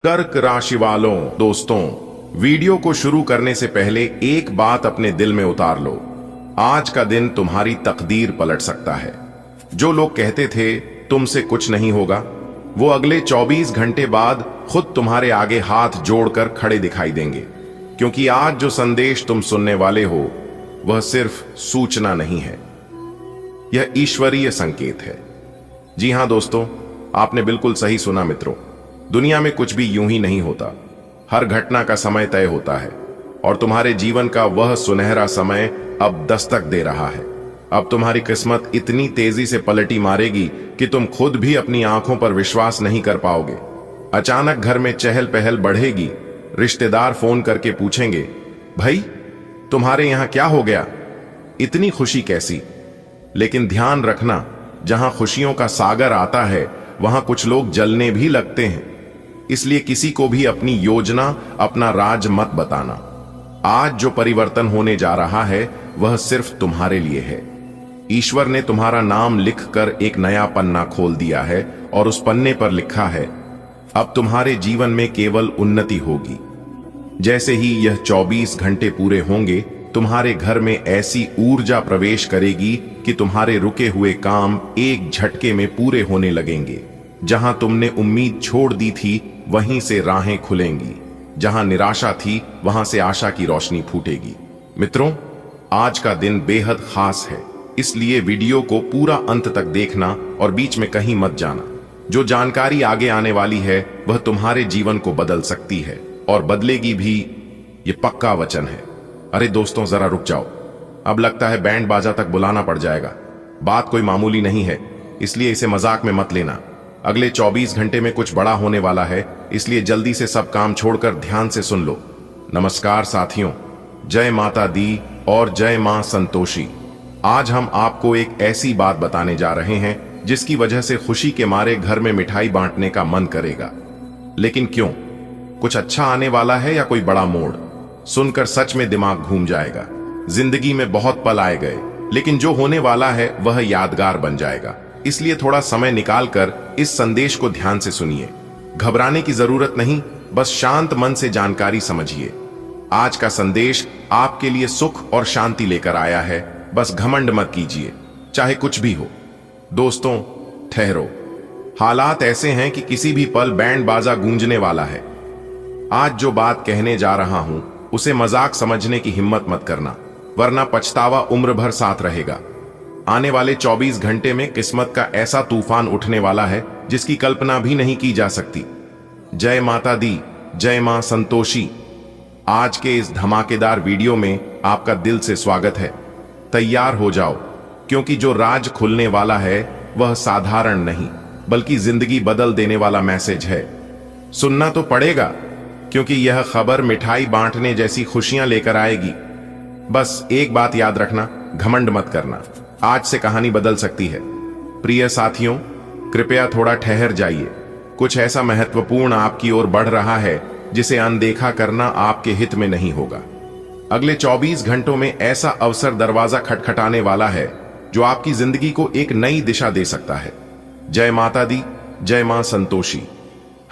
कर्क राशि वालों दोस्तों, वीडियो को शुरू करने से पहले एक बात अपने दिल में उतार लो। आज का दिन तुम्हारी तकदीर पलट सकता है। जो लोग कहते थे तुमसे कुछ नहीं होगा, वो अगले 24 घंटे बाद खुद तुम्हारे आगे हाथ जोड़कर खड़े दिखाई देंगे। क्योंकि आज जो संदेश तुम सुनने वाले हो वह सिर्फ सूचना नहीं है, यह ईश्वरीय संकेत है। जी हां दोस्तों, आपने बिल्कुल सही सुना मित्रों। दुनिया में कुछ भी यूं ही नहीं होता। हर घटना का समय तय होता है और तुम्हारे जीवन का वह सुनहरा समय अब दस्तक दे रहा है। अब तुम्हारी किस्मत इतनी तेजी से पलटी मारेगी कि तुम खुद भी अपनी आंखों पर विश्वास नहीं कर पाओगे। अचानक घर में चहल पहल बढ़ेगी। रिश्तेदार फोन करके पूछेंगे, भाई तुम्हारे यहां क्या हो गया, इतनी खुशी कैसी। लेकिन ध्यान रखना, जहां खुशियों का सागर आता है वहां कुछ लोग जलने भी लगते हैं। इसलिए किसी को भी अपनी योजना, अपना राज मत बताना। आज जो परिवर्तन होने जा रहा है वह सिर्फ तुम्हारे लिए है। ईश्वर ने तुम्हारा नाम लिखकर एक नया पन्ना खोल दिया है और उस पन्ने पर लिखा है, अब तुम्हारे जीवन में केवल उन्नति होगी। जैसे ही यह 24 घंटे पूरे होंगे, तुम्हारे घर में ऐसी ऊर्जा प्रवेश करेगी कि तुम्हारे रुके हुए काम एक झटके में पूरे होने लगेंगे। जहां तुमने उम्मीद छोड़ दी थी वहीं से राहें खुलेंगी। जहां निराशा थी वहां से आशा की रोशनी फूटेगी। मित्रों, आज का दिन बेहद खास है, इसलिए वीडियो को पूरा अंत तक देखना और बीच में कहीं मत जाना। जो जानकारी आगे आने वाली है वह तुम्हारे जीवन को बदल सकती है और बदलेगी भी, ये पक्का वचन है। अरे दोस्तों, जरा रुक जाओ। अब लगता है बैंड बाजा तक बुलाना पड़ जाएगा। बात कोई मामूली नहीं है, इसलिए इसे मजाक में मत लेना। अगले 24 घंटे में कुछ बड़ा होने वाला है, इसलिए जल्दी से सब काम छोड़कर ध्यान से सुन लो। नमस्कार साथियों, जय माता दी और जय मां संतोषी। आज हम आपको एक ऐसी बात बताने जा रहे हैं जिसकी वजह से खुशी के मारे घर में मिठाई बांटने का मन करेगा। लेकिन क्यों? कुछ अच्छा आने वाला है या कोई बड़ा मोड़? सुनकर सच में दिमाग घूम जाएगा। जिंदगी में बहुत पल आए गए, लेकिन जो होने वाला है वह यादगार बन जाएगा। इसलिए थोड़ा समय निकालकर इस संदेश को ध्यान से सुनिए। घबराने की जरूरत नहीं, बस शांत मन से जानकारी समझिए। आज का संदेश आपके लिए सुख और शांति लेकर आया है। बस घमंड मत कीजिए, चाहे कुछ भी हो। दोस्तों ठहरो, हालात ऐसे हैं कि किसी भी पल बैंड बाजा गूंजने वाला है। आज जो बात कहने जा रहा हूं उसे मजाक समझने की हिम्मत मत करना, वरना पछतावा उम्र भर साथ रहेगा। आने वाले 24 घंटे में किस्मत का ऐसा तूफान उठने वाला है जिसकी कल्पना भी नहीं की जा सकती। जय माता दी, जय मां संतोषी। आज के इस धमाकेदार वीडियो में आपका दिल से स्वागत है। तैयार हो जाओ, क्योंकि जो राज खुलने वाला है वह साधारण नहीं, बल्कि जिंदगी बदल देने वाला मैसेज है। सुनना तो पड़ेगा, क्योंकि यह खबर मिठाई बांटने जैसी खुशियां लेकर आएगी। बस एक बात याद रखना, घमंड मत करना। आज से कहानी बदल सकती है। प्रिय साथियों, कृपया थोड़ा ठहर जाइए। कुछ ऐसा महत्वपूर्ण आपकी ओर बढ़ रहा है जिसे अनदेखा करना आपके हित में नहीं होगा। अगले 24 घंटों में ऐसा अवसर दरवाजा खटखटाने वाला है जो आपकी जिंदगी को एक नई दिशा दे सकता है। जय माता दी, जय मां संतोषी।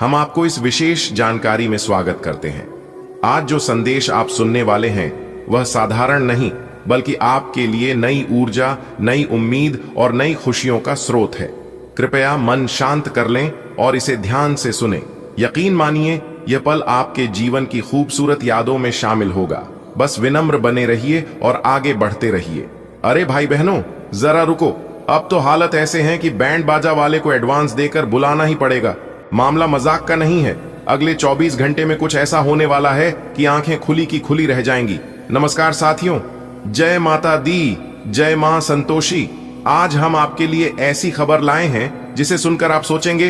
हम आपको इस विशेष जानकारी में स्वागत करते हैं। आज जो संदेश आप सुनने वाले हैं वह साधारण नहीं, बल्कि आपके लिए नई ऊर्जा, नई उम्मीद और नई खुशियों का स्रोत है। कृपया मन शांत कर लें और इसे ध्यान से सुनें। यकीन मानिए, यह पल आपके जीवन की खूबसूरत यादों में शामिल होगा। बस विनम्र बने रहिए और आगे बढ़ते रहिए। अरे भाई बहनों, जरा रुको। अब तो हालत ऐसे हैं कि बैंड बाजा वाले को एडवांस देकर बुलाना ही पड़ेगा। मामला मजाक का नहीं है। अगले 24 घंटे में कुछ ऐसा होने वाला है कि आंखें खुली की खुली रह जाएंगी। नमस्कार साथियों, जय माता दी, जय मां संतोषी। आज हम आपके लिए ऐसी खबर लाए हैं जिसे सुनकर आप सोचेंगे,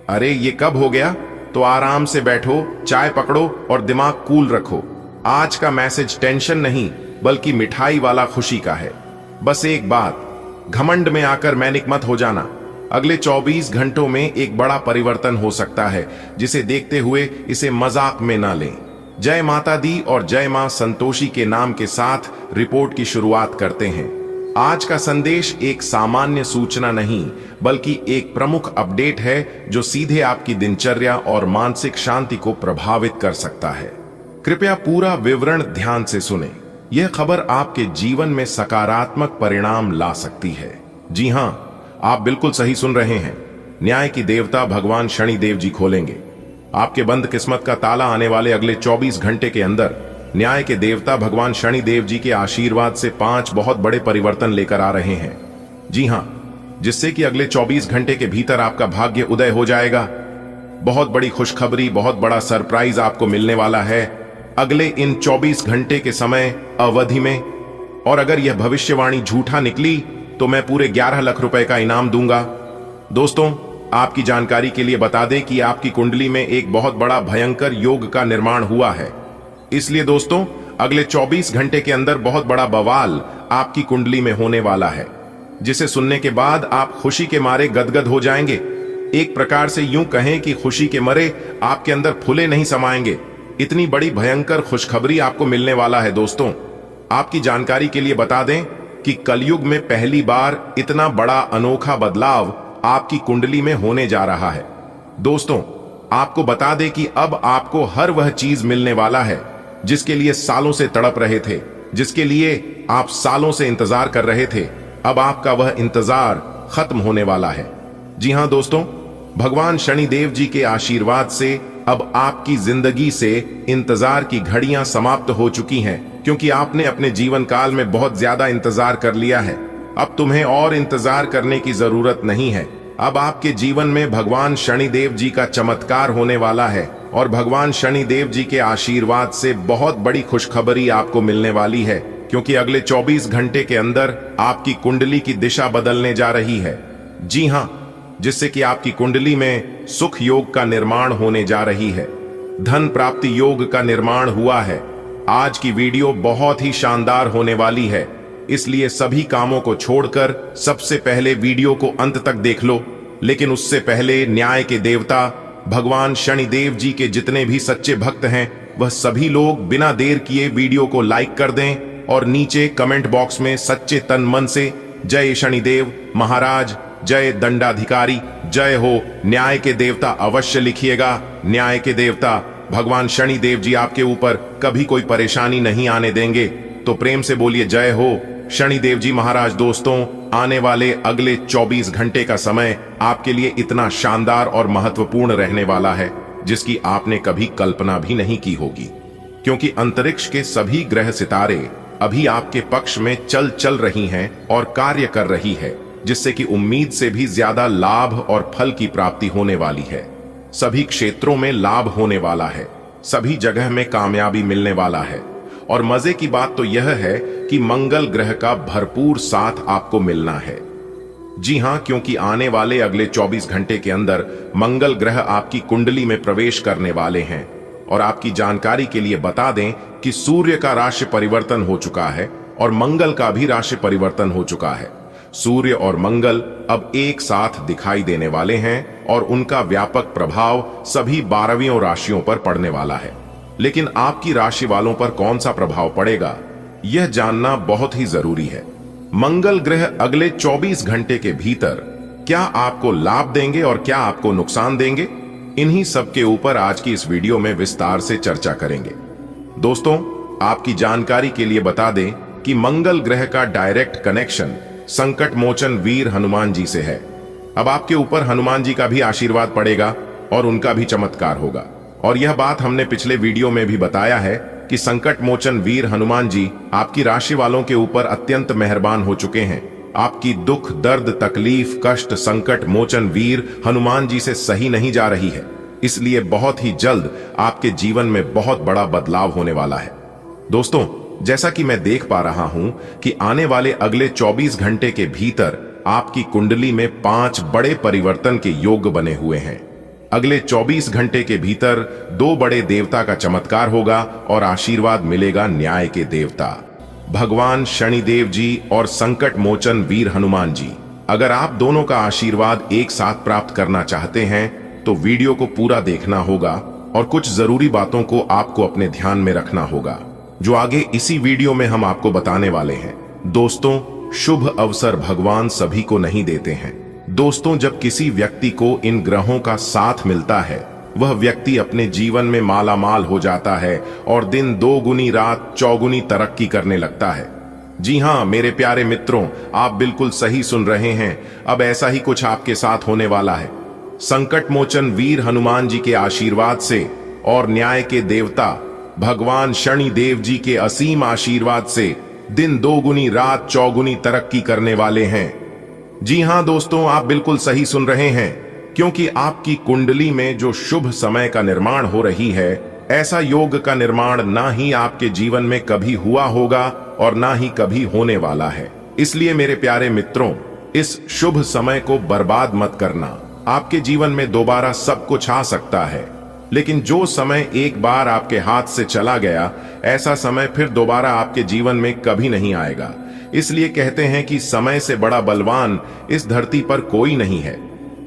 अरे ये कब हो गया? तो आराम से बैठो, चाय पकड़ो और दिमाग कूल रखो। आज का मैसेज टेंशन नहीं, बल्कि मिठाई वाला खुशी का है। बस एक बात, घमंड में आकर मैनिक मत हो जाना। अगले 24 घंटों में एक बड़ा परिवर्तन हो सकता है, जिसे देखते हुए इसे मजाक में ना लें। जय माता दी और जय मां संतोषी के नाम के साथ रिपोर्ट की शुरुआत करते हैं। आज का संदेश एक सामान्य सूचना नहीं बल्कि एक प्रमुख अपडेट है जो सीधे आपकी दिनचर्या और मानसिक शांति को प्रभावित कर सकता है। कृपया पूरा विवरण ध्यान से सुनें। यह खबर आपके जीवन में सकारात्मक परिणाम ला सकती है। जी हां, आप बिल्कुल सही सुन रहे हैं। न्याय की देवता भगवान शनिदेव जी खोलेंगे आपके बंद किस्मत का ताला। आने वाले अगले 24 घंटे के अंदर न्याय के देवता भगवान शनिदेव जी के आशीर्वाद से 5 बहुत बड़े परिवर्तन लेकर आ रहे हैं। जी हां, जिससे कि अगले 24 घंटे के भीतर आपका भाग्य उदय हो जाएगा। बहुत बड़ी खुशखबरी, बहुत बड़ा सरप्राइज आपको मिलने वाला है अगले इन 24 घंटे के समय अवधि में। और अगर यह भविष्यवाणी झूठा निकली तो मैं पूरे 11 लाख रुपए का इनाम दूंगा। दोस्तों, आपकी जानकारी के लिए बता दें कि आपकी कुंडली में एक बहुत बड़ा भयंकर योग का निर्माण हुआ है। इसलिए दोस्तों, अगले 24 घंटे के अंदर बहुत बड़ा बवाल आपकी कुंडली में होने वाला है, जिसे सुनने के बाद आप खुशी के मारे गदगद हो जाएंगे। एक प्रकार से यूं कहें कि खुशी के मारे आपके अंदर फूले नहीं समाएंगे। इतनी बड़ी भयंकर खुशखबरी आपको मिलने वाला है। दोस्तों, आपकी जानकारी के लिए बता दें कि कलयुग में पहली बार इतना बड़ा अनोखा बदलाव आपकी कुंडली में होने जा रहा है। दोस्तों, आपको बता दें कि अब आपको हर वह चीज मिलने वाला है जिसके लिए सालों से तड़प रहे थे, जिसके लिए आप सालों से इंतजार कर रहे थे। अब आपका वह इंतजार खत्म होने वाला है। जी हां दोस्तों, भगवान शनिदेव जी के आशीर्वाद से अब आपकी जिंदगी से इंतजार की घड़ियां समाप्त हो चुकी हैं, क्योंकि आपने अपने जीवन काल में बहुत ज्यादा इंतजार कर लिया है। अब तुम्हें और इंतजार करने की जरूरत नहीं है। अब आपके जीवन में भगवान शनिदेव जी का चमत्कार होने वाला है और भगवान शनिदेव जी के आशीर्वाद से बहुत बड़ी खुशखबरी आपको मिलने वाली है, क्योंकि अगले 24 घंटे के अंदर आपकी कुंडली की दिशा बदलने जा रही है। जी हां, जिससे कि आपकी कुंडली में सुख योग का निर्माण होने जा रही है। धन प्राप्ति योग का निर्माण हुआ है। आज की वीडियो बहुत ही शानदार होने वाली है, इसलिए सभी कामों को छोड़कर सबसे पहले वीडियो को अंत तक देख लो। लेकिन उससे पहले न्याय के देवता भगवान शनिदेव जी के जितने भी सच्चे भक्त हैं, वह सभी लोग बिना देर किए वीडियो को लाइक कर दें और नीचे कमेंट बॉक्स में सच्चे तन मन से जय शनिदेव महाराज, जय दंडाधिकारी, जय हो न्याय के देवता अवश्य लिखिएगा। न्याय के देवता भगवान शनिदेव जी आपके ऊपर कभी कोई परेशानी नहीं आने देंगे। तो प्रेम से बोलिए जय हो शनिदेव जी महाराज। दोस्तों, आने वाले अगले 24 घंटे का समय आपके लिए इतना शानदार और महत्वपूर्ण रहने वाला है जिसकी आपने कभी कल्पना भी नहीं की होगी, क्योंकि अंतरिक्ष के सभी ग्रह सितारे अभी आपके पक्ष में चल रही हैं और कार्य कर रही है, जिससे कि उम्मीद से भी ज्यादा लाभ और फल की प्राप्ति होने वाली है। सभी क्षेत्रों में लाभ होने वाला है, सभी जगह में कामयाबी मिलने वाला है। और मजे की बात तो यह है कि मंगल ग्रह का भरपूर साथ आपको मिलना है। जी हां, क्योंकि आने वाले अगले 24 घंटे के अंदर मंगल ग्रह आपकी कुंडली में प्रवेश करने वाले हैं। और आपकी जानकारी के लिए बता दें कि सूर्य का राशि परिवर्तन हो चुका है और मंगल का भी राशि परिवर्तन हो चुका है। सूर्य और मंगल अब एक साथ दिखाई देने वाले हैं और उनका व्यापक प्रभाव सभी 12 राशियों पर पड़ने वाला है। लेकिन आपकी राशि वालों पर कौन सा प्रभाव पड़ेगा, यह जानना बहुत ही जरूरी है। मंगल ग्रह अगले 24 घंटे के भीतर क्या आपको लाभ देंगे और क्या आपको नुकसान देंगे, इन्हीं सब के ऊपर आज की इस वीडियो में विस्तार से चर्चा करेंगे। दोस्तों, आपकी जानकारी के लिए बता दें कि मंगल ग्रह का डायरेक्ट कनेक्शन संकट मोचन वीर हनुमान जी से है। अब आपके ऊपर हनुमान जी का भी आशीर्वाद पड़ेगा और उनका भी चमत्कार होगा। और यह बात हमने पिछले वीडियो में भी बताया है कि संकट मोचन वीर हनुमान जी आपकी राशि वालों के ऊपर अत्यंत मेहरबान हो चुके हैं। आपकी दुख, दर्द, तकलीफ, कष्ट संकट मोचन वीर हनुमान जी से सही नहीं जा रही है। इसलिए बहुत ही जल्द आपके जीवन में बहुत बड़ा बदलाव होने वाला है। दोस्तों, जैसा कि मैं देख पा रहा हूं कि आने वाले अगले 24 घंटे के भीतर आपकी कुंडली में 5 बड़े परिवर्तन के योग बने हुए हैं। अगले 24 घंटे के भीतर 2 बड़े देवता का चमत्कार होगा और आशीर्वाद मिलेगा न्याय के देवता भगवान शनिदेव जी और संकट मोचन वीर हनुमान जी। अगर आप दोनों का आशीर्वाद एक साथ प्राप्त करना चाहते हैं तो वीडियो को पूरा देखना होगा और कुछ जरूरी बातों को आपको अपने ध्यान में रखना होगा, जो आगे इसी वीडियो में हम आपको बताने वाले हैं। दोस्तों, शुभ अवसर भगवान सभी को नहीं देते हैं। दोस्तों, जब किसी व्यक्ति को इन ग्रहों का साथ मिलता है, वह व्यक्ति अपने जीवन में मालामाल हो जाता है और दिन दोगुनी रात चौगुनी तरक्की करने लगता है। जी हां मेरे प्यारे मित्रों, आप बिल्कुल सही सुन रहे हैं। अब ऐसा ही कुछ आपके साथ होने वाला है। संकट मोचन वीर हनुमान जी के आशीर्वाद से और न्याय के देवता भगवान शनि देव जी के असीम आशीर्वाद से दिन दोगुनी रात चौगुनी तरक्की करने वाले हैं। जी हां दोस्तों, आप बिल्कुल सही सुन रहे हैं, क्योंकि आपकी कुंडली में जो शुभ समय का निर्माण हो रही है, ऐसा योग का निर्माण ना ही आपके जीवन में कभी हुआ होगा और ना ही कभी होने वाला है। इसलिए मेरे प्यारे मित्रों, इस शुभ समय को बर्बाद मत करना। आपके जीवन में दोबारा सब कुछ आ सकता है, लेकिन जो समय एक बार आपके हाथ से चला गया, ऐसा समय फिर दोबारा आपके जीवन में कभी नहीं आएगा। इसलिए कहते हैं कि समय से बड़ा बलवान इस धरती पर कोई नहीं है।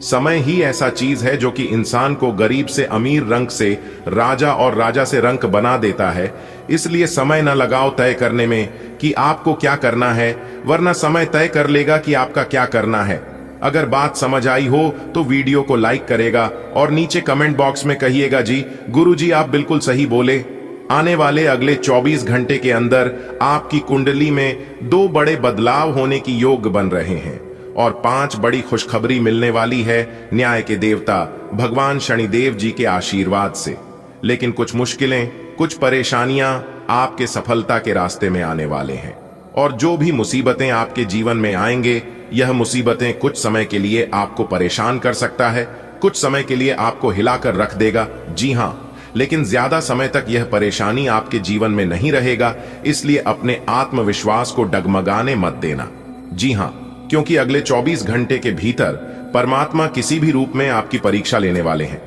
समय ही ऐसा चीज है जो कि इंसान को गरीब से अमीर, रंक से राजा और राजा से रंक बना देता है। इसलिए समय न लगाओ तय करने में कि आपको क्या करना है, वरना समय तय कर लेगा कि आपका क्या करना है। अगर बात समझ आई हो तो वीडियो को लाइक करेगा और नीचे कमेंट बॉक्स में कहिएगा, जी गुरुजी आप बिल्कुल सही बोले। आने वाले अगले 24 घंटे के अंदर आपकी कुंडली में 2 बड़े बदलाव होने की योग बन रहे हैं और 5 बड़ी खुशखबरी मिलने वाली है न्याय के देवता भगवान शनिदेव जी के आशीर्वाद से। लेकिन कुछ मुश्किलें, कुछ परेशानियां आपके सफलता के रास्ते में आने वाले हैं। और जो भी मुसीबतें आपके जीवन में आएंगे, यह मुसीबतें कुछ समय के लिए आपको परेशान कर सकता है, कुछ समय के लिए आपको हिलाकर रख देगा। जी हां, लेकिन ज्यादा समय तक यह परेशानी आपके जीवन में नहीं रहेगा। इसलिए अपने आत्मविश्वास को डगमगाने मत देना। जी हां, क्योंकि अगले 24 घंटे के भीतर परमात्मा किसी भी रूप में आपकी परीक्षा लेने वाले हैं।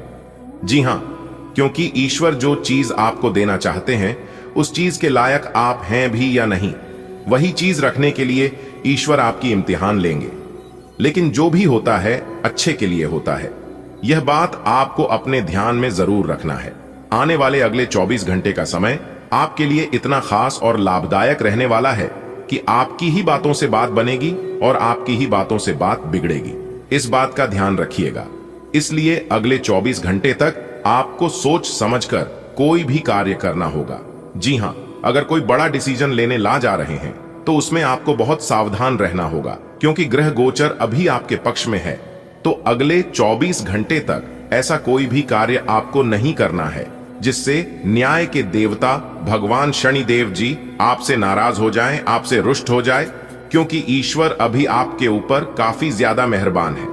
जी हां, क्योंकि ईश्वर जो चीज आपको देना चाहते हैं, उस चीज के लायक आप हैं भी या नहीं, वही चीज रखने के लिए ईश्वर आपकी इम्तिहान लेंगे। लेकिन जो भी होता है अच्छे के लिए होता है, यह बात आपको अपने ध्यान में जरूर रखना है। आने वाले अगले 24 घंटे का समय आपके लिए इतना खास और लाभदायक रहने वाला है कि आपकी ही बातों से बात बनेगी और आपकी ही बातों से बात बिगड़ेगी। इस बात का ध्यान रखिएगा। इसलिए अगले 24 घंटे तक आपको सोच समझकर कोई भी कार्य करना होगा। जी हां, अगर कोई बड़ा डिसीजन लेने ला जा रहे हैं तो उसमें आपको बहुत सावधान रहना होगा, क्योंकि ग्रह गोचर अभी आपके पक्ष में है। तो अगले 24 घंटे तक ऐसा कोई भी कार्य आपको नहीं करना है जिससे न्याय के देवता भगवान शनिदेव जी आपसे नाराज हो जाएं, आपसे रुष्ट हो जाए, क्योंकि ईश्वर अभी आपके ऊपर काफी ज्यादा मेहरबान है,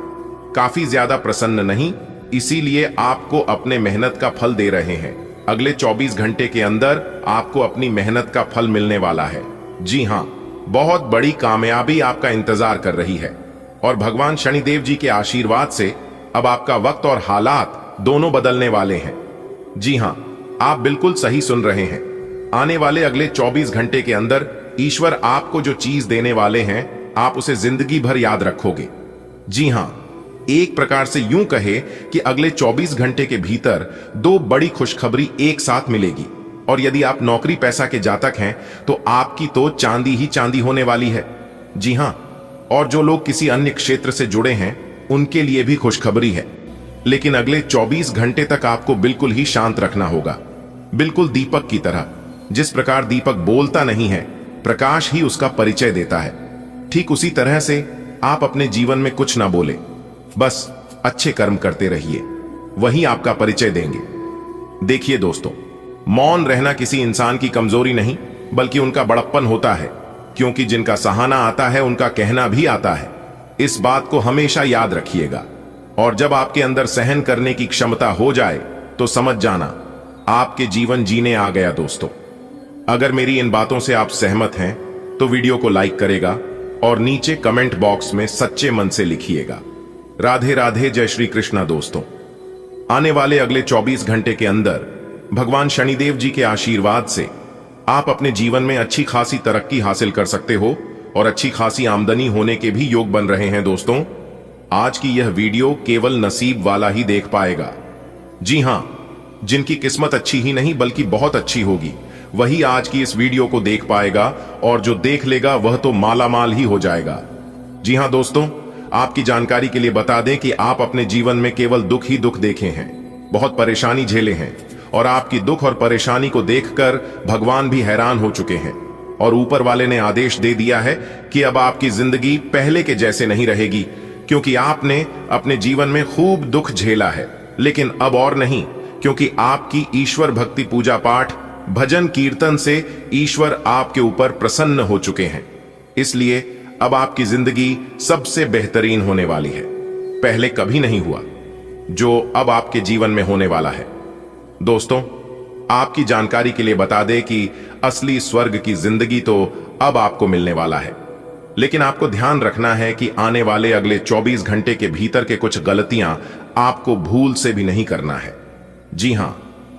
काफी ज्यादा प्रसन्न नहीं। इसीलिए आपको अपने मेहनत का फल दे रहे हैं। अगले 24 घंटे के अंदर आपको अपनी मेहनत का फल मिलने वाला है। जी हां, बहुत बड़ी कामयाबी आपका इंतजार कर रही है और भगवान शनिदेव जी के आशीर्वाद से अब आपका वक्त और हालात दोनों बदलने वाले हैं। जी हां, आप बिल्कुल सही सुन रहे हैं। आने वाले अगले 24 घंटे के अंदर ईश्वर आपको जो चीज देने वाले हैं, आप उसे जिंदगी भर याद रखोगे। जी हां, एक प्रकार से यूं कहे कि अगले 24 घंटे के भीतर 2 बड़ी खुशखबरी एक साथ मिलेगी। और यदि आप नौकरी पैसा के जातक हैं तो आपकी तो चांदी ही चांदी होने वाली है। जी हां, और जो लोग किसी अन्य क्षेत्र से जुड़े हैं उनके लिए भी खुशखबरी है। लेकिन अगले 24 घंटे तक आपको बिल्कुल ही शांत रखना होगा, बिल्कुल दीपक की तरह। जिस प्रकार दीपक बोलता नहीं है, प्रकाश ही उसका परिचय देता है, ठीक उसी तरह से आप अपने जीवन में कुछ ना बोले, बस अच्छे कर्म करते रहिए, वही आपका परिचय देंगे। देखिए दोस्तों, मौन रहना किसी इंसान की कमजोरी नहीं बल्कि उनका बड़प्पन होता है, क्योंकि जिनका सहाना आता है उनका कहना भी आता है। इस बात को हमेशा याद रखिएगा। और जब आपके अंदर सहन करने की क्षमता हो जाए तो समझ जाना आपके जीवन जीने आ गया। दोस्तों, अगर मेरी इन बातों से आप सहमत हैं तो वीडियो को लाइक करेगा और नीचे कमेंट बॉक्स में सच्चे मन से लिखिएगा, राधे राधे, जय श्री कृष्णा। दोस्तों, आने वाले अगले 24 घंटे के अंदर भगवान शनिदेव जी के आशीर्वाद से आप अपने जीवन में अच्छी खासी तरक्की हासिल कर सकते हो और अच्छी खासी आमदनी होने के भी योग बन रहे हैं। दोस्तों, आज की यह वीडियो केवल नसीब वाला ही देख पाएगा। जी हां, जिनकी किस्मत अच्छी ही नहीं बल्कि बहुत अच्छी होगी, वही आज की इस वीडियो को देख पाएगा और जो देख लेगा वह तो मालामाल ही हो जाएगा। जी हां दोस्तों, आपकी जानकारी के लिए बता दें कि आप अपने जीवन में केवल दुख ही दुख देखे हैं, बहुत परेशानी झेले हैं और आपकी दुख और परेशानी को देखकर भगवान भी हैरान हो चुके हैं और ऊपर वाले ने आदेश दे दिया है कि अब आपकी जिंदगी पहले के जैसे नहीं रहेगी, क्योंकि आपने अपने जीवन में खूब दुख झेला है। लेकिन अब और नहीं, क्योंकि आपकी ईश्वर भक्ति, पूजा पाठ, भजन कीर्तन से ईश्वर आपके ऊपर प्रसन्न हो चुके हैं। इसलिए अब आपकी जिंदगी सबसे बेहतरीन होने वाली है, पहले कभी नहीं हुआ जो अब आपके जीवन में होने वाला है। दोस्तों, आपकी जानकारी के लिए बता दें कि असली स्वर्ग की जिंदगी तो अब आपको मिलने वाला है, लेकिन आपको ध्यान रखना है कि आने वाले अगले 24 घंटे के भीतर के कुछ गलतियां आपको भूल से भी नहीं करना है। जी हां,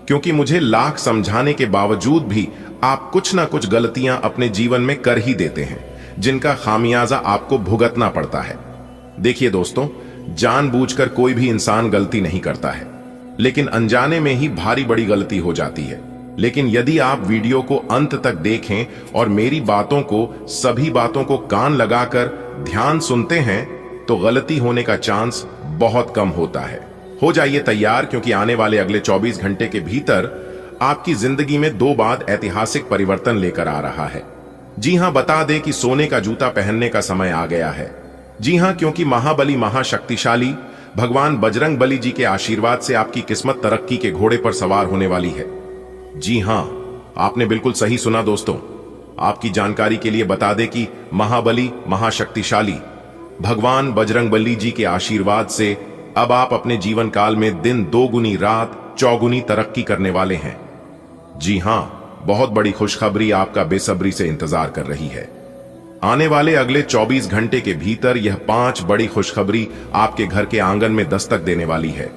क्योंकि मुझे लाख समझाने के बावजूद भी आप कुछ ना कुछ गलतियां अपने जीवन में कर ही देते हैं, जिनका खामियाजा आपको भुगतना पड़ता है। देखिए दोस्तों, जानबूझकर कोई भी इंसान गलती नहीं करता है, लेकिन अनजाने में ही भारी बड़ी गलती हो जाती है। लेकिन यदि आप वीडियो को अंत तक देखें और मेरी बातों को, सभी बातों को कान लगाकर ध्यान सुनते हैं, तो गलती होने का चांस बहुत कम होता है। हो जाइए तैयार, क्योंकि आने वाले अगले 24 घंटे के भीतर आपकी जिंदगी में 2 बार ऐतिहासिक परिवर्तन लेकर आ रहा है। जी हां, बता दें कि सोने का जूता पहनने का समय आ गया है। जी हां, क्योंकि महाबली, महाशक्तिशाली भगवान बजरंग बली जी के आशीर्वाद से आपकी किस्मत तरक्की के घोड़े पर सवार होने वाली है। जी हां, आपने बिल्कुल सही सुना दोस्तों। आपकी जानकारी के लिए बता दें कि महाबली, महाशक्तिशाली भगवान बजरंग बली जी के आशीर्वाद से अब आप अपने जीवन काल में दिन 2 गुनी, रात 4 गुनी तरक्की करने वाले हैं। जी हां, बहुत बड़ी खुशखबरी आपका बेसब्री से इंतजार कर रही है। आने वाले अगले 24 घंटे के भीतर यह 5 बड़ी खुशखबरी आपके घर के आंगन में दस्तक देने वाली है।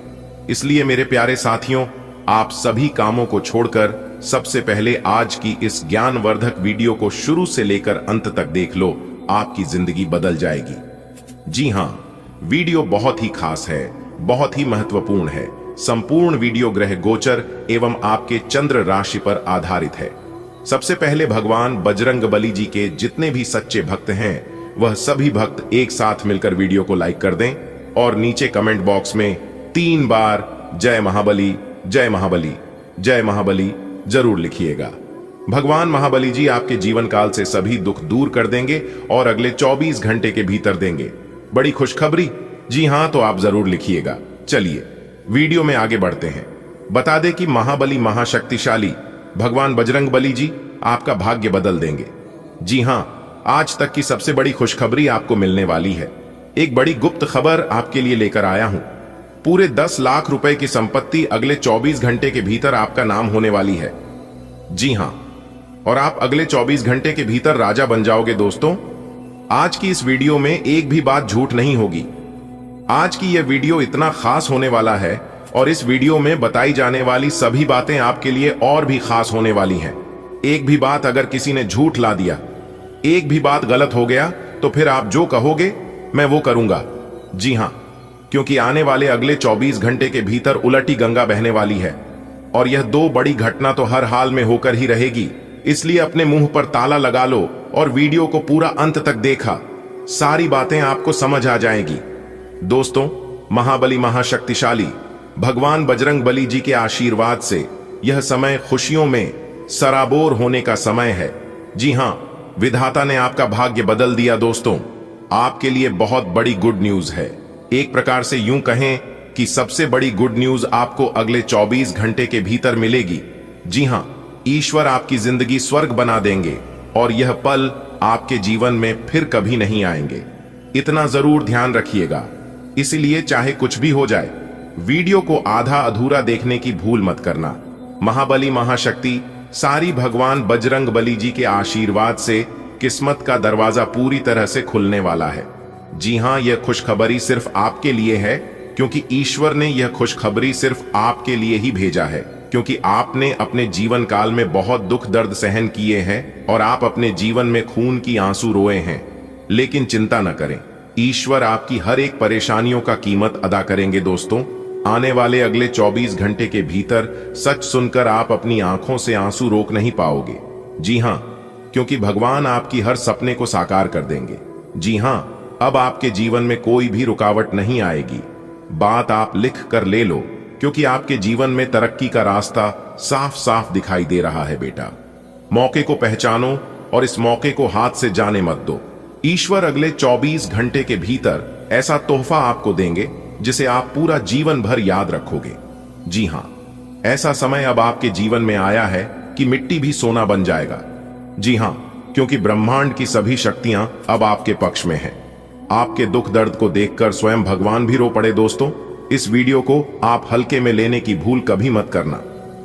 इसलिए मेरे प्यारे साथियों, आप सभी कामों को छोड़कर सबसे पहले आज की इस ज्ञानवर्धक वीडियो को शुरू से लेकर अंत तक देख लो, आपकी जिंदगी बदल जाएगी। जी हां, वीडियो बहुत ही खास है, बहुत ही महत्वपूर्ण है। संपूर्ण वीडियो ग्रह गोचर एवं आपके चंद्र राशि पर आधारित है। सबसे पहले भगवान बजरंग बली जी के जितने भी सच्चे भक्त हैं, वह सभी भक्त एक साथ मिलकर वीडियो को लाइक कर दें और नीचे कमेंट बॉक्स में 3 बार जय महाबली, जय महाबली, जय महाबली जरूर लिखिएगा। भगवान महाबली जी आपके जीवन काल से सभी दुख दूर कर देंगे और अगले 24 घंटे के भीतर देंगे बड़ी खुशखबरी। जी हां, तो आप जरूर लिखिएगा। चलिए वीडियो में आगे बढ़ते हैं। बता दें कि महाबली, महाशक्तिशाली भगवान बजरंग बली जी आपका भाग्य बदल देंगे। जी हां, आज तक की सबसे बड़ी खुशखबरी आपको मिलने वाली है। एक बड़ी गुप्त खबर आपके लिए लेकर आया हूं। पूरे 10 लाख रुपए की संपत्ति अगले 24 घंटे के भीतर आपका नाम होने वाली है। जी हां, और आप अगले 24 घंटे के भीतर राजा बन जाओगे। दोस्तों, आज की इस वीडियो में एक भी बात झूठ नहीं होगी। आज की यह वीडियो इतना खास होने वाला है और इस वीडियो में बताई जाने वाली सभी बातें आपके लिए और भी खास होने वाली हैं। एक भी बात अगर किसी ने झूठ ला दिया, एक भी बात गलत हो गया, तो फिर आप जो कहोगे मैं वो करूंगा। जी हां, क्योंकि आने वाले अगले 24 घंटे के भीतर उलटी गंगा बहने वाली है और यह 2 बड़ी घटना तो हर हाल में होकर ही रहेगी। इसलिए अपने मुंह पर ताला लगा लो और वीडियो को पूरा अंत तक देखा, सारी बातें आपको समझ आ जाएगी। दोस्तों, महाबली, महाशक्तिशाली भगवान बजरंग बली जी के आशीर्वाद से यह समय खुशियों में सराबोर होने का समय है। जी हां, विधाता ने आपका भाग्य बदल दिया। दोस्तों, आपके लिए बहुत बड़ी गुड न्यूज है। एक प्रकार से यूं कहें कि सबसे बड़ी गुड न्यूज आपको अगले 24 घंटे के भीतर मिलेगी। जी हां, ईश्वर आपकी जिंदगी स्वर्ग बना देंगे और यह पल आपके जीवन में फिर कभी नहीं आएंगे। इतना जरूर ध्यान रखिएगा। इसलिए चाहे कुछ भी हो जाए, वीडियो को आधा अधूरा देखने की भूल मत करना। महाबली, महाशक्ति सारी भगवान बजरंग बली जी के आशीर्वाद से किस्मत का दरवाजा पूरी तरह से खुलने वाला है। जी हां, यह खुशखबरी सिर्फ आपके लिए है, क्योंकि ईश्वर ने यह खुशखबरी सिर्फ आपके लिए ही भेजा है, क्योंकि आपने अपने जीवन काल में बहुत दुख दर्द सहन किए हैं और आप अपने जीवन में खून की आंसू रोए हैं। लेकिन चिंता न करें, ईश्वर आपकी हर एक परेशानियों का कीमत अदा करेंगे। दोस्तों, आने वाले अगले 24 घंटे के भीतर सच सुनकर आप अपनी आंखों से आंसू रोक नहीं पाओगे। जी हां, क्योंकि भगवान आपकी हर सपने को साकार कर देंगे। जी हां, अब आपके जीवन में कोई भी रुकावट नहीं आएगी। बात आप लिख कर ले लो, क्योंकि आपके जीवन में तरक्की का रास्ता साफ साफ दिखाई दे रहा है बेटा। मौके को पहचानो और इस मौके को हाथ से जाने मत दो। ईश्वर अगले 24 घंटे के भीतर ऐसा तोहफा आपको देंगे जिसे आप पूरा जीवन भर याद रखोगे। जी हां, ऐसा समय अब आपके जीवन में आया है कि मिट्टी भी सोना बन जाएगा। जी हां, क्योंकि ब्रह्मांड की सभी शक्तियां अब आपके पक्ष में हैं। आपके दुख दर्द को देखकर स्वयं भगवान भी रो पड़े। दोस्तों, इस वीडियो को आप हल्के में लेने की भूल कभी मत करना।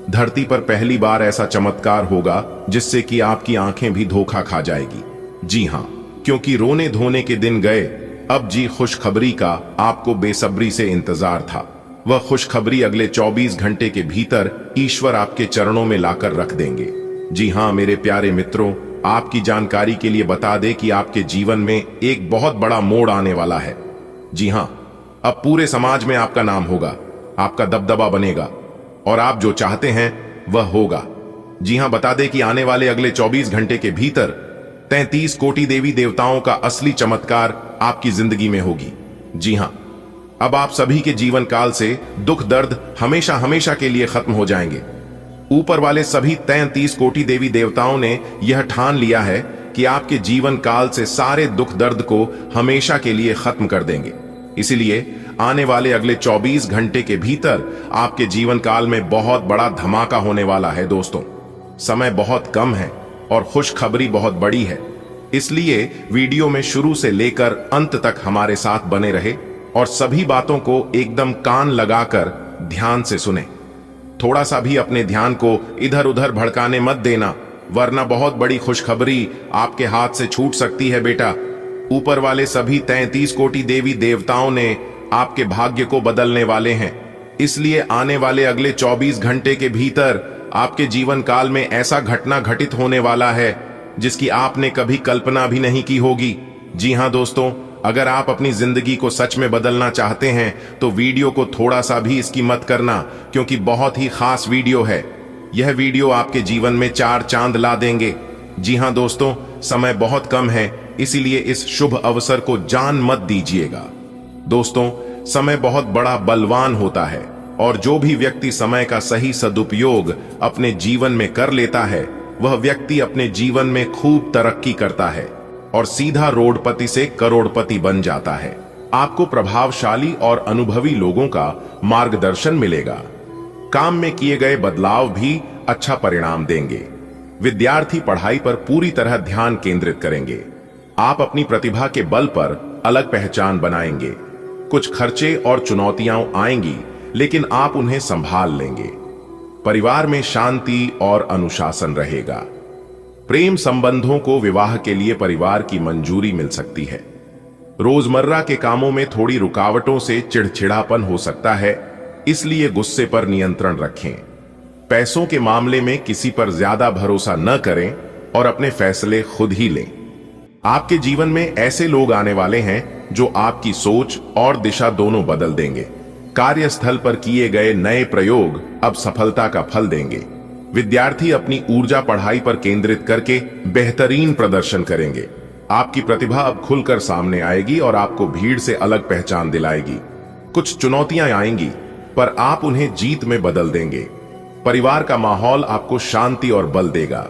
धरती पर पहली बार ऐसा चमत्कार होगा जिससे कि आपकी आंखें भी धोखा खा जाएगी। जी हां, क्योंकि रोने धोने के दिन गए, अब जी खुशखबरी का आपको बेसब्री से इंतजार था। वह खुशखबरी अगले 24 घंटे के भीतर ईश्वर आपके चरणों में लाकर रख देंगे। जी हां मेरे प्यारे मित्रों, आपकी जानकारी के लिए बता दें कि आपके जीवन में एक बहुत बड़ा मोड़ आने वाला है। जी हां, अब पूरे समाज में आपका नाम होगा, आपका दबदबा बनेगा और आप जो चाहते हैं वह होगा। जी हां, बता दें कि आने वाले अगले 24 घंटे के भीतर 33 कोटि देवी देवताओं का असली चमत्कार आपकी जिंदगी में होगी। जी हां, अब आप सभी के जीवन काल से दुख दर्द हमेशा हमेशा के लिए खत्म हो जाएंगे। ऊपर वाले सभी 33 कोटि देवी देवताओं ने यह ठान लिया है कि आपके जीवन काल से सारे दुख दर्द को हमेशा के लिए खत्म कर देंगे। इसलिए आने वाले अगले 24 घंटे के भीतर आपके जीवन काल में बहुत बड़ा धमाका होने वाला है। दोस्तों, समय बहुत कम है और खुशखबरी बहुत बड़ी है, इसलिए वीडियो में शुरू से लेकर अंत तक हमारे साथ बने रहे और सभी बातों को एकदम कान लगाकर ध्यान से सुने। थोड़ा सा भी अपने ध्यान को इधर उधर भड़काने मत देना, वरना बहुत बड़ी खुशखबरी आपके हाथ से छूट सकती है बेटा। ऊपर वाले सभी 33 कोटि देवी देवताओं ने आपके भाग्य को बदलने वाले हैं। इसलिए आने वाले अगले 24 घंटे के भीतर आपके जीवन काल में ऐसा घटना घटित होने वाला है जिसकी आपने कभी कल्पना भी नहीं की होगी। जी हां दोस्तों, अगर आप अपनी जिंदगी को सच में बदलना चाहते हैं तो वीडियो को थोड़ा सा भी इसकी मत करना, क्योंकि बहुत ही खास वीडियो है। यह वीडियो आपके जीवन में 4 चांद ला देंगे। जी हां दोस्तों, समय बहुत कम है, इसीलिए इस शुभ अवसर को जान मत दीजिएगा। दोस्तों, समय बहुत बड़ा बलवान होता है और जो भी व्यक्ति समय का सही सदुपयोग अपने जीवन में कर लेता है, वह व्यक्ति अपने जीवन में खूब तरक्की करता है और सीधा रोडपति से करोड़पति बन जाता है। आपको प्रभावशाली और अनुभवी लोगों का मार्गदर्शन मिलेगा। काम में किए गए बदलाव भी अच्छा परिणाम देंगे। विद्यार्थी पढ़ाई पर पूरी तरह ध्यान केंद्रित करेंगे। आप अपनी प्रतिभा के बल पर अलग पहचान बनाएंगे। कुछ खर्चे और चुनौतियां आएंगी, लेकिन आप उन्हें संभाल लेंगे। परिवार में शांति और अनुशासन रहेगा। प्रेम संबंधों को विवाह के लिए परिवार की मंजूरी मिल सकती है। रोजमर्रा के कामों में थोड़ी रुकावटों से चिड़चिड़ापन हो सकता है, इसलिए गुस्से पर नियंत्रण रखें। पैसों के मामले में किसी पर ज्यादा भरोसा न करें और अपने फैसले खुद ही लें। आपके जीवन में ऐसे लोग आने वाले हैं जो आपकी सोच और दिशा दोनों बदल देंगे। कार्यस्थल पर किए गए नए प्रयोग अब सफलता का फल देंगे। विद्यार्थी अपनी ऊर्जा पढ़ाई पर केंद्रित करके बेहतरीन प्रदर्शन करेंगे। आपकी प्रतिभा अब खुलकर सामने आएगी और आपको भीड़ से अलग पहचान दिलाएगी। कुछ चुनौतियां आएंगी, पर आप उन्हें जीत में बदल देंगे। परिवार का माहौल आपको शांति और बल देगा।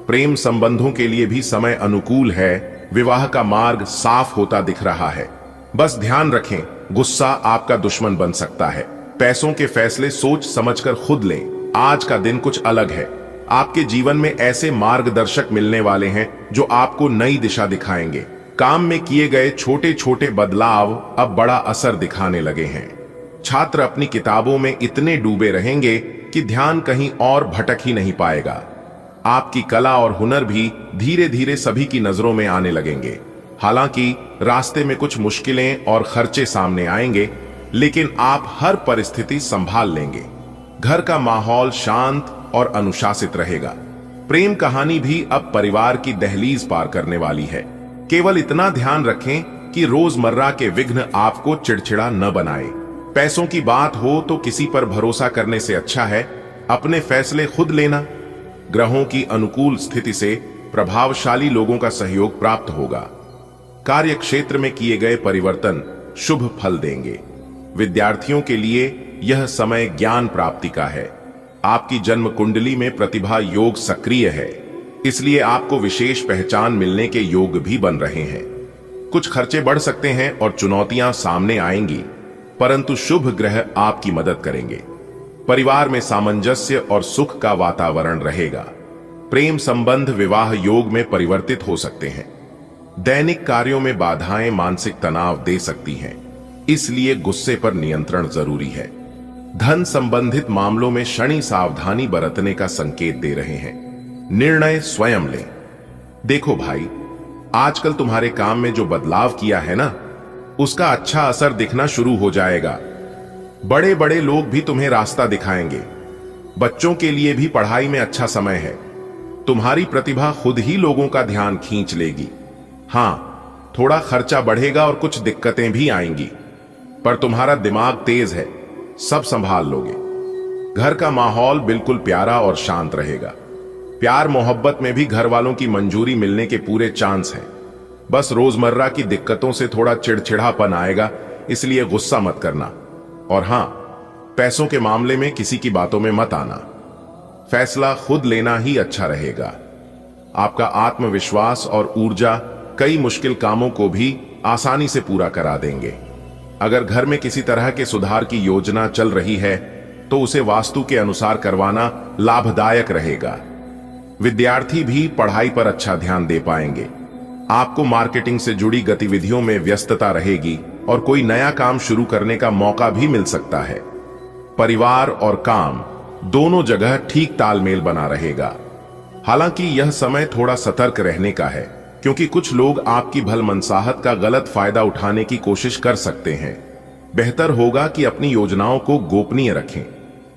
प्रेम संबंधों के लिए भी समय अनुकूल है। विवाह का मार्ग साफ होता दिख रहा है। बस ध्यान रखें, गुस्सा आपका दुश्मन बन सकता है। पैसों के फैसले सोच समझकर खुद लें। आज का दिन कुछ अलग है। आपके जीवन में ऐसे मार्गदर्शक मिलने वाले हैं जो आपको नई दिशा दिखाएंगे। काम में किए गए छोटे छोटे बदलाव अब बड़ा असर दिखाने लगे हैं। छात्र अपनी किताबों में इतने डूबे रहेंगे कि ध्यान कहीं और भटक ही नहीं पाएगा। आपकी कला और हुनर भी धीरे धीरे सभी की नजरों में आने लगेंगे। हालांकि रास्ते में कुछ मुश्किलें और खर्चे सामने आएंगे, लेकिन आप हर परिस्थिति संभाल लेंगे। घर का माहौल शांत और अनुशासित रहेगा। प्रेम कहानी भी अब परिवार की दहलीज पार करने वाली है। केवल इतना ध्यान रखें कि रोजमर्रा के विघ्न आपको चिड़चिड़ा न बनाए। पैसों की बात हो तो किसी पर भरोसा करने से अच्छा है अपने फैसले खुद लेना। ग्रहों की अनुकूल स्थिति से प्रभावशाली लोगों का सहयोग प्राप्त होगा। कार्य क्षेत्र में किए गए परिवर्तन शुभ फल देंगे। विद्यार्थियों के लिए यह समय ज्ञान प्राप्ति का है। आपकी जन्म कुंडली में प्रतिभा योग सक्रिय है, इसलिए आपको विशेष पहचान मिलने के योग भी बन रहे हैं। कुछ खर्चे बढ़ सकते हैं और चुनौतियां सामने आएंगी, परंतु शुभ ग्रह आपकी मदद करेंगे। परिवार में सामंजस्य और सुख का वातावरण रहेगा। प्रेम संबंध विवाह योग में परिवर्तित हो सकते हैं। दैनिक कार्यों में बाधाएं मानसिक तनाव दे सकती हैं, इसलिए गुस्से पर नियंत्रण जरूरी है। धन संबंधित मामलों में क्षणी सावधानी बरतने का संकेत दे रहे हैं। निर्णय स्वयं लें। देखो भाई, आजकल तुम्हारे काम में जो बदलाव किया है ना, उसका अच्छा असर दिखना शुरू हो जाएगा। बड़े बड़े लोग भी तुम्हें रास्ता दिखाएंगे। बच्चों के लिए भी पढ़ाई में अच्छा समय है। तुम्हारी प्रतिभा खुद ही लोगों का ध्यान खींच लेगी। हां, थोड़ा खर्चा बढ़ेगा और कुछ दिक्कतें भी आएंगी, पर तुम्हारा दिमाग तेज है, सब संभाल लोगे। घर का माहौल बिल्कुल प्यारा और शांत रहेगा। प्यार मोहब्बत में भी घर वालों की मंजूरी मिलने के पूरे चांस हैं। बस रोजमर्रा की दिक्कतों से थोड़ा चिड़चिड़ापन आएगा, इसलिए गुस्सा मत करना। और हां, पैसों के मामले में किसी की बातों में मत आना। फैसला खुद लेना ही अच्छा रहेगा। आपका आत्मविश्वास और ऊर्जा कई मुश्किल कामों को भी आसानी से पूरा करा देंगे। अगर घर में किसी तरह के सुधार की योजना चल रही है तो उसे वास्तु के अनुसार करवाना लाभदायक रहेगा। विद्यार्थी भी पढ़ाई पर अच्छा ध्यान दे पाएंगे। आपको मार्केटिंग से जुड़ी गतिविधियों में व्यस्तता रहेगी और कोई नया काम शुरू करने का मौका भी मिल सकता है। परिवार और काम दोनों जगह ठीक तालमेल बना रहेगा। हालांकि यह समय थोड़ा सतर्क रहने का है, क्योंकि कुछ लोग आपकी भलमनसाहत का गलत फायदा उठाने की कोशिश कर सकते हैं। बेहतर होगा कि अपनी योजनाओं को गोपनीय रखें।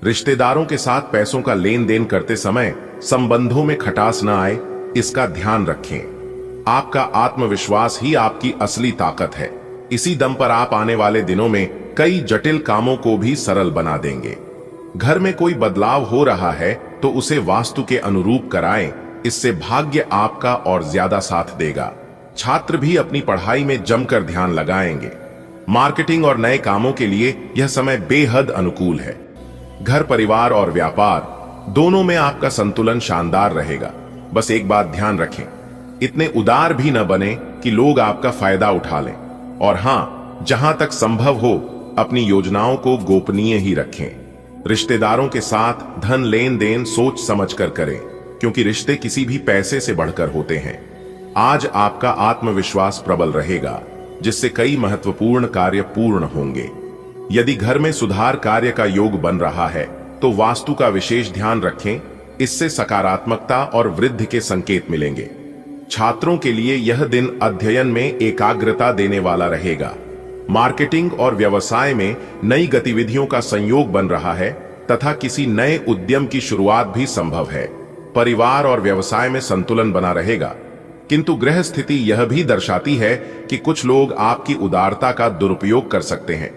रिश्तेदारों के साथ पैसों का लेन देन करते समय संबंधों में खटास न आए, इसका ध्यान रखें। आपका आत्मविश्वास ही आपकी असली ताकत है। इसी दम पर आप आने वाले दिनों में कई जटिल कामों को भी सरल बना देंगे। घर में कोई बदलाव हो रहा है तो उसे वास्तु के अनुरूप कराएं, इससे भाग्य आपका और ज्यादा साथ देगा। छात्र भी अपनी पढ़ाई में जमकर ध्यान लगाएंगे। मार्केटिंग और नए कामों के लिए यह समय बेहद अनुकूल है। घर, परिवार और व्यापार दोनों में आपका संतुलन शानदार रहेगा। बस एक बात ध्यान रखें, इतने उदार भी न बने कि लोग आपका फायदा उठा लें। और हां, जहां तक संभव हो अपनी योजनाओं को गोपनीय ही रखें। रिश्तेदारों के साथ धन लेन देन सोच समझकर करें, क्योंकि रिश्ते किसी भी पैसे से बढ़कर होते हैं। आज आपका आत्मविश्वास प्रबल रहेगा, जिससे कई महत्वपूर्ण कार्य पूर्ण होंगे। यदि घर में सुधार कार्य का योग बन रहा है तो वास्तु का विशेष ध्यान रखें, इससे सकारात्मकता और वृद्धि के संकेत मिलेंगे। छात्रों के लिए यह दिन अध्ययन में एकाग्रता देने वाला रहेगा। मार्केटिंग और व्यवसाय में नई गतिविधियों का संयोग बन रहा है तथा किसी नए उद्यम की शुरुआत भी संभव है। परिवार और व्यवसाय में संतुलन बना रहेगा, किंतु ग्रह स्थिति यह भी दर्शाती है कि कुछ लोग आपकी उदारता का दुरुपयोग कर सकते हैं,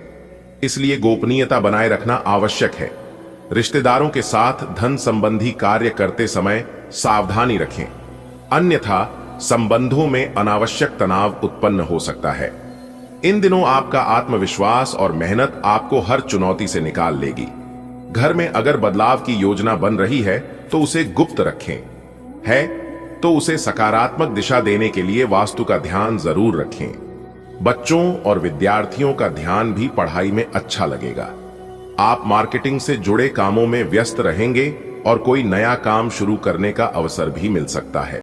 इसलिए गोपनीयता बनाए रखना आवश्यक है। रिश्तेदारों के साथ धन संबंधी कार्य करते समय सावधानी रखें, अन्यथा संबंधों में अनावश्यक तनाव उत्पन्न हो सकता है। इन दिनों आपका आत्मविश्वास और मेहनत आपको हर चुनौती से निकाल लेगी। घर में अगर बदलाव की योजना बन रही है तो उसे गुप्त रखें, है तो उसे सकारात्मक दिशा देने के लिए वास्तु का ध्यान जरूर रखें। बच्चों और विद्यार्थियों का ध्यान भी पढ़ाई में अच्छा लगेगा। आप मार्केटिंग से जुड़े कामों में व्यस्त रहेंगे और कोई नया काम शुरू करने का अवसर भी मिल सकता है।